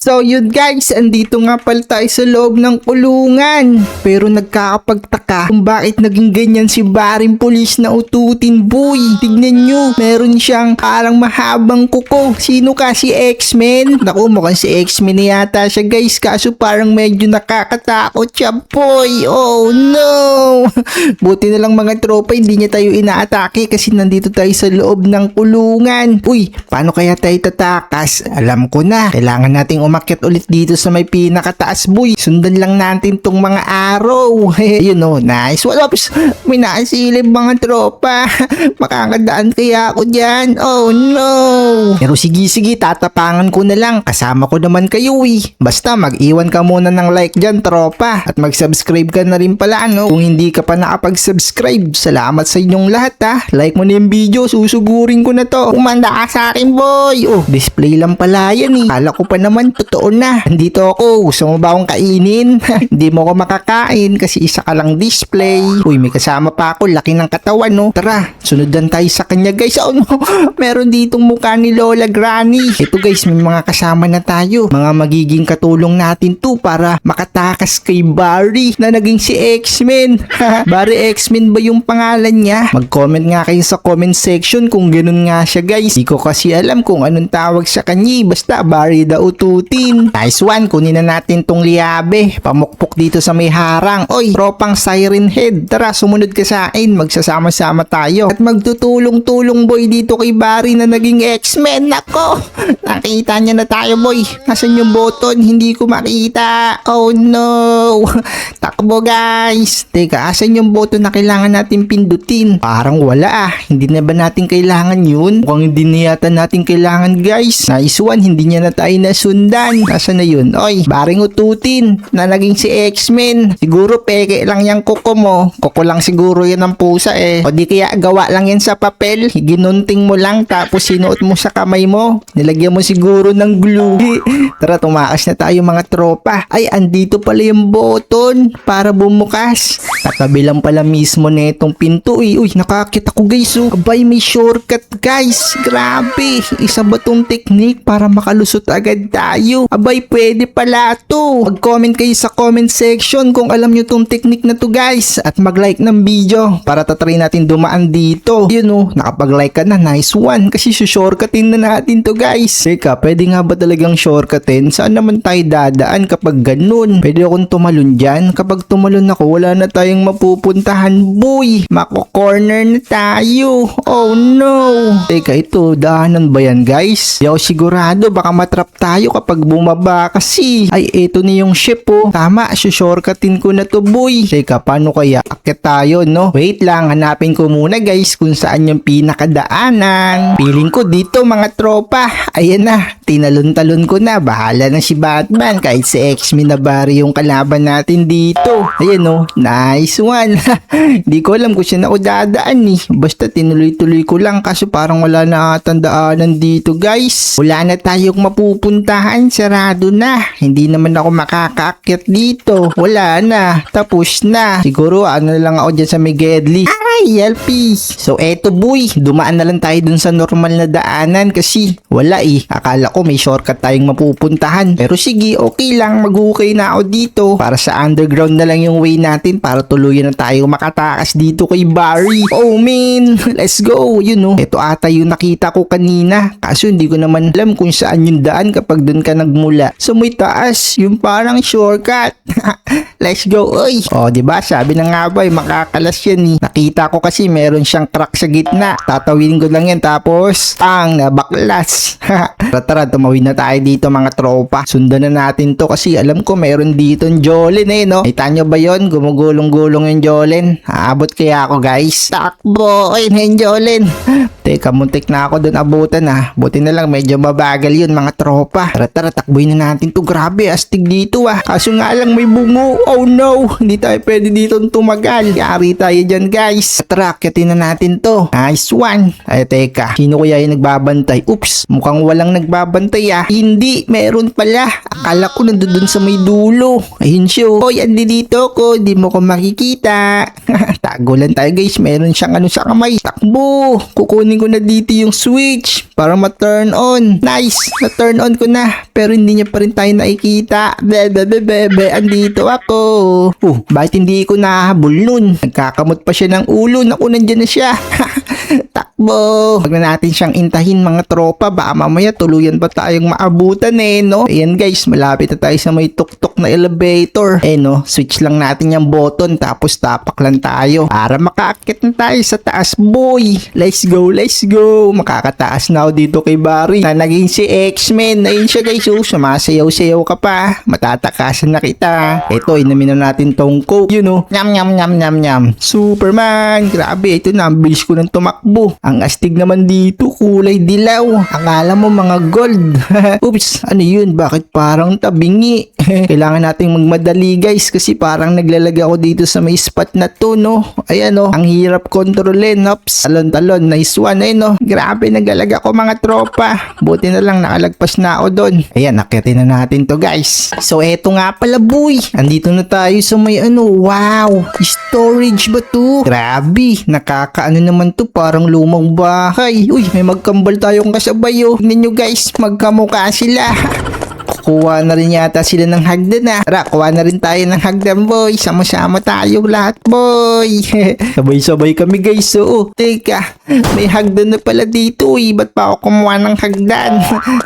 So yun guys, andito nga pala tayo sa loob ng kulungan. Pero nagkakapagtaka kung bakit naging ganyan si Baring Pulis na ututin boy. Tignan nyo, meron siyang parang mahabang kuko. Sino ka, si X-Men? Naku, mukhang si X-Men na yata siya guys. Kaso parang medyo nakakatakot siya boy. Oh no! Buti na lang mga tropa, hindi niya tayo inaatake kasi nandito tayo sa loob ng kulungan. Uy, paano kaya tayo tatakas? Alam ko na, kailangan nating umakyat ulit dito sa may pinakataas boy. Sundan lang natin tong mga araw. Yun o, nice. Oops, may nakasilip mga tropa. Makakadaan kaya ako dyan. Oh no. Pero sige, tatapangan ko na lang. Kasama ko naman kayo Basta mag-iwan ka muna ng like dyan tropa. At mag-subscribe ka na rin pala ano. Kung hindi ka pa nakapag-subscribe, salamat sa inyong lahat Like mo na yung video, susugurin ko na to. Umanda ka sa akin boy. Oh, display lang pala yan Kala ko pa naman totoo na. Andito ako. Gusto mo ba akong kainin? Hindi mo ako makakain kasi isa ka lang display. Uy, may kasama pa ako. Laki ng katawan, no? Tara, sundan tayo sa kanya, guys. Oh, no. Meron ditong mukha ni Lola Granny. Ito, guys, may mga kasama na tayo. Mga magiging katulong natin to para makatakas kay Barry na naging si X-Men. Barry X-Men ba yung pangalan niya? Mag-comment nga kayo sa comment section kung ganun nga siya, guys. Di ko kasi alam kung anong tawag sa kanya. Basta Barry the Ututin. Nice one, kunin na natin tong liabe. Pamukpok dito sa may harang. Oy, tropang Siren Head. Tara, sumunod ka sa akin. Magsasama-sama tayo. At magtutulong-tulong boy dito kay Barry na naging X-Men. Nako, nakita niya na tayo boy. Nasaan yung button? Hindi ko makita. Oh no. Takbo guys. Teka, asan yung button na kailangan natin pindutin? Parang wala Hindi na ba natin kailangan yun? Mukhang hindi na yata natin kailangan guys. Nice one, hindi niya na tayo nasundan. Nasaan na yun? Oy, Baring Ututin na naging si X-Men. Siguro peke lang yung kuko mo. Kuko lang siguro yan ang pusa O di kaya gawa lang yan sa papel. Ginunting mo lang tapos sinuot mo sa kamay mo. Nilagyan mo siguro ng glue. Tara, tumakas na tayo mga tropa. Ay, andito pala yung button para bumukas. Katabi lang pala mismo na itong pinto Uy, nakakita ko guys Abay, may shortcut guys. Grabe. Isa ba tong technique para makalusot agad tayo? Abay, pwede pala to. Mag-comment kayo sa comment section kung alam nyo tong technique na to guys. At mag-like ng video para tatry natin dumaan dito. Yun nakapag-like ka na. Nice one. Kasi shortcutin na natin to guys. Teka, pwede nga ba talagang shortcutin? Saan naman tayo dadaan kapag ganun? Pwede akong tumalon dyan. Kapag tumalon ako, wala na tayong mapupuntahan boy. Mako-corner na tayo. Oh no. Teka, ito, daanan ba yan guys? Di ako sigurado, baka matrap tayo kapag bumaba kasi. Ay, ito na yung ship Tama, shortcutin ko na to boy. Teka, paano kaya? Akyat tayo, no? Wait lang, hanapin ko muna guys kung saan yung pinakadaanan. Feeling ko dito mga tropa. Ayan na, tinalon-talon ko na. Bahala na si Batman kahit si X-Men na Barry yung kalaban natin dito. Ayan nice one. Di ko alam kung saan ako dadaan Basta tinuloy-tuloy ko lang kasi parang wala na atandaanan dito guys. Wala na tayong mapupuntahan. Sarado na. Hindi naman ako makakaakyat dito. Wala na. Tapos na. Siguro ano lang ako dyan sa Miguelli. Ay, LP. So eto boy. Dumaan na lang tayo dun sa normal na daanan kasi wala Akala ko may shortcut tayong mapupuntahan. Pero sige, okay lang. Mag-okay na ako dito. Para sa underground na lang yung way natin para tuluyan na tayo makatakas dito kay Barry. Oh man, let's go. Ito ata yung nakita ko kanina. Kaso hindi ko naman alam kung saan yung daan kapag dun ka nagmula. So may taas, yung parang shortcut. Let's go. Oy. Oh, diba? Sabi na nga ba, makakalas yan Nakita ko kasi meron siyang crack sa gitna. Tatawin ko lang yan tapos nabaklas. Tara, tumawid na tayo dito mga tropa. Sundan na natin to kasi alam ko meron dito yung Jolin no? Kita nyo ba yun? Gumugulong-gulong yung Jolin. Aabot kaya ako guys. Takbo! Ayun yung Jolin. Teka, muntik na ako dun abutan Buti na lang medyo mabagal yun mga tropa. Tara, takbuhin na natin to. Grabe, astig dito Kaso nga lang may bungo. Oh no! Hindi tayo pwede dito tumagal. Yari tayo dyan guys. Tara, akyatin na natin to. Nice one. Ay, teka. Sino kaya yung nagbabantay? Oops, mukhang walang nagbabantay Hindi, meron pala. Akala ko nandun sa may dulo. Ayun siya. Hoy, andi dito ko. Di mo ko makikita. Tago lang tayo guys. Meron siyang ano sa kamay. Takbo. Kukunin ko na dito yung switch para ma-turn on. Nice. Na-turn on ko na. Pero hindi niya pa rin tayo nakikita. Bebe. Andito ako. Bakit hindi ko nahabol nun? Nagkakamot pa siya ng ulo. Naku, nandyan na siya. Takbo. Huwag na natin siyang intahin mga tropa. Baka mamaya tuluyan pa tayong maabutan no? Ayan guys, malapit na tayo sa may tuktok na elevator. No? Switch lang natin yung button tapos tapak lang tayo para makaakit na tayo sa taas, boy. Let's go. Makakataas na ako dito kay Barry na naging si X-Men. Ayun siya guys, sumasayaw-sayaw ka pa. Matatakasan na kita. Ito, inamin na natin tong coke. Nyam. Superman. Grabe, ito na. Ang bilis ko ng tumakbo. Ang astig naman dito, kulay dilaw. Akala mo mga gold. Oops, ano yun? Bakit parang tabingi? Kailangan nating magmadali guys kasi parang naglalag ako dito sa may spot na to, no? Ayan, no? Ang hirap kontrolin. Oops, talon. Nice one, no? Grabe, naglalag ako mga tropa. Buti na lang nakalagpas na ako doon. Ayan, nakitin na natin to guys. So, eto nga pala, boy. Andito na tayo sa may wow, storage ba to? Grabe, nakakaano naman to, parang lumang bahay. Uy, may magkambal tayong kasabay, Tignan nyo guys, magkamukha sila. Kuha na rin yata sila ng hagdan Tara, kuha na rin tayo ng hagdan, boy. Sama-sama tayo lahat, boy. Sabay-sabay kami guys. Teka, may hagdan na pala dito Ba't pa ako kumuha ng hagdan?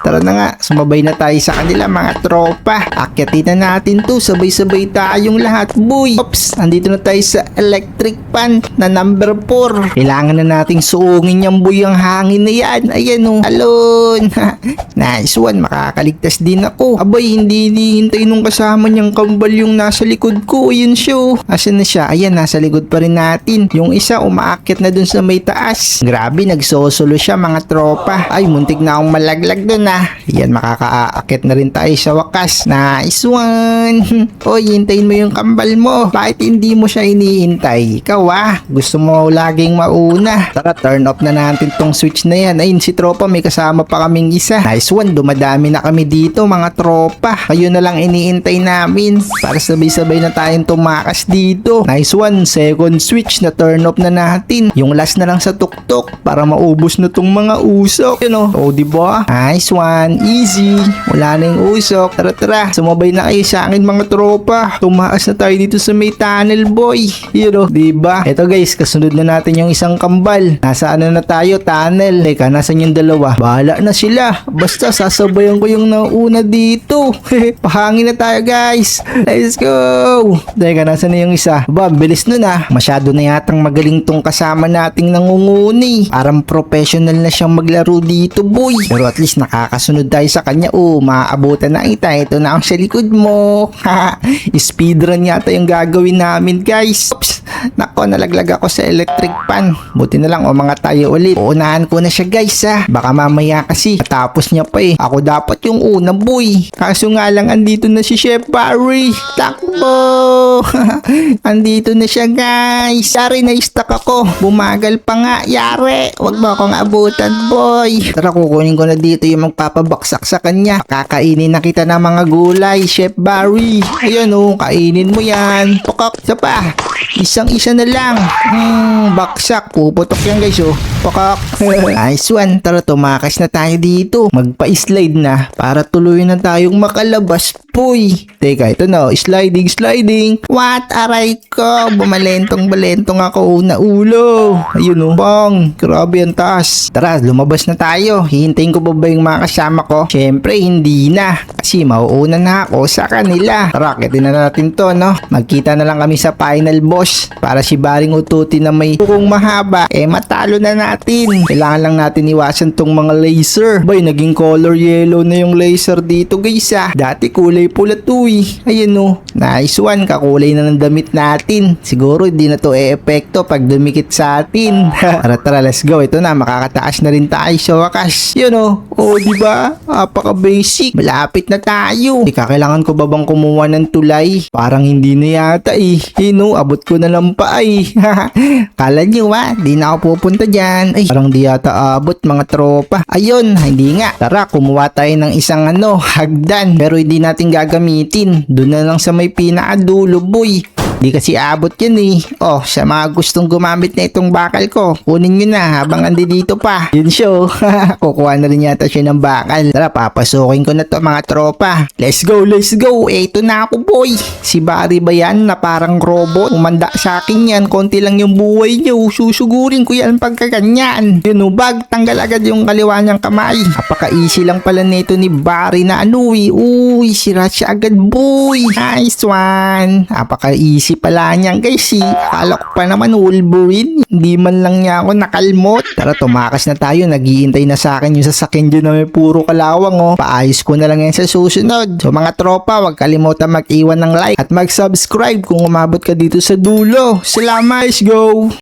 Tara na nga, sumabay na tayo sa kanila mga tropa. Akyatin na natin to, sabay-sabay tayong lahat, boy. Oops, andito na tayo sa electric pan na number 4. Kailangan na nating suungin yung boy ang hangin na yan. Ayan alon. Nice one, makakaligtas din ako. Abay, hindi hinihintay nung kasama niyang kambal yung nasa likod ko. Ayun siya. Asan na siya? Ayan, nasa likod pa rin natin. Yung isa, umaakyat na dun sa may taas. Grabe, nagsosolo siya mga tropa. Ay, muntik na akong malaglag dun Ayan, makakaakit na rin tayo sa wakas. Nice one. Oy, hintayin mo yung kambal mo. Bakit hindi mo siya hinihintay? Ikaw gusto mo laging mauna. Tara, turn off na natin tong switch na yan. Ayun, si tropa, may kasama pa kaming isa. Nice one, dumadami na kami dito mga tropa. Kayo na lang iniintay namin para sabay-sabay na tayong tumakas dito. Nice one, second switch na turn off na natin. Yung last na lang sa tuktok para maubos na tong mga usok. Diba? Nice one, easy. Wala na yung usok. Tara, sumabay na kayo sa akin mga tropa. Tumaas na tayo dito sa may tunnel, boy. Diba? Eto guys, kasunod na natin yung isang kambal. Nasa ano na tayo? Tunnel. Teka, nasan yung dalawa? Bahala na sila. Basta sasabayan ko yung nauna dito. Pahangin na tayo guys. Let's go. Teka, nasa na yung isa? Bilis nun Masyado na yatang magaling tong kasama nating nangunguni. Parang professional na siyang maglaro dito, boy. Pero at least nakakasunod tayo sa kanya. Maaabutan na kita. Ito na ang sa likod mo. Speedrun yata yung gagawin namin guys. Oops. Nako, nalaglag ako sa electric pan. Buti na lang mga tayo ulit. Uunahan ko na siya guys Baka mamaya kasi matapos niya pa Ako dapat yung una, boy. Kaso nga lang andito na si Chef Barry. Takbo. Andito na siya guys. Yari, na-stuck ako. Bumagal pa nga. Yari, wag mo akong abutan, boy. Tara, kukunin ko na dito yung magpapabaksak sa kanya. Kakainin na kita ng mga gulay, Chef Barry. Ayan kainin mo yan. Pakak, isa pa. Isang-isa na lang. Baksak. Puputok yan guys Pakak. Nice one. Tara, tumakas na tayo dito. Magpa-slide na para tuloy na tayong makalabas, boy. Teka, ito na. Sliding. What? Aray ko. Balentong ako na ulo. Ayun bang. Grabe ang taas. Tara, lumabas na tayo. Hihintayin ko ba yung mga kasama ko? Syempre, hindi na. Kasi mauuna na ako sa kanila. Tara, kitin na natin to, Magkita na lang kami sa final boss. Para si Baring Ututi na may bukong mahaba, matalo na natin. Kailangan lang natin iwasan tong mga laser. Boy, naging color yellow na yung laser dito guys Dati kulay kulay pula to eh. Ayan o. Nice one. Kakulay na ng damit natin. Siguro hindi na to e-epekto pag dumikit sa atin. Tara, let's go. Ito na, makakataas na rin tayo sa wakas. Yun o. Oh, diba? Apaka-basic. Malapit na tayo. Kailangan ko ba bang kumuha ng tulay? Parang hindi na yata eh. Yun o, abot ko na lang pa eh. Kala nyo di na ako pupunta dyan. Ay, parang di yata abot mga tropa. Ayun, hindi nga. Tara, kumuha tayo ng isang hagdan. Pero hindi natin gagamitin. Doon na lang sa may pinakadulo, boy. Di kasi abot yun eh. Oh, sa mga gustong gumamit na itong bakal ko, kunin nyo na habang andi dito pa. Yun show. Kukuha na rin yata siya ng bakal. Tara, papasukin ko na to mga tropa. Let's go, let's go. Eto na ako, boy. Si Barry ba yan na parang robot? Umanda sa akin yan. Konti lang yung buhay nyo. Susugurin ko yan pagkaganyan. Yun bag, tanggal agad yung kaliwa niyang kamay. Napaka-easy lang pala nito ni Barry na Uy, sira siya agad, boy. Nice one. Napaka-easy pala niyan, guys. Akala ko pa naman Wolverine. Hindi man lang niya ako nakalmot. Tara, tumakas na tayo. Naghihintay na sa akin yung sasakyan dyan na may puro kalawang, oh. Paayos ko na lang yan sa susunod. So mga tropa, huwag kalimutan mag-iwan ng like at mag-subscribe kung umabot ka dito sa dulo. Salamat, let's go!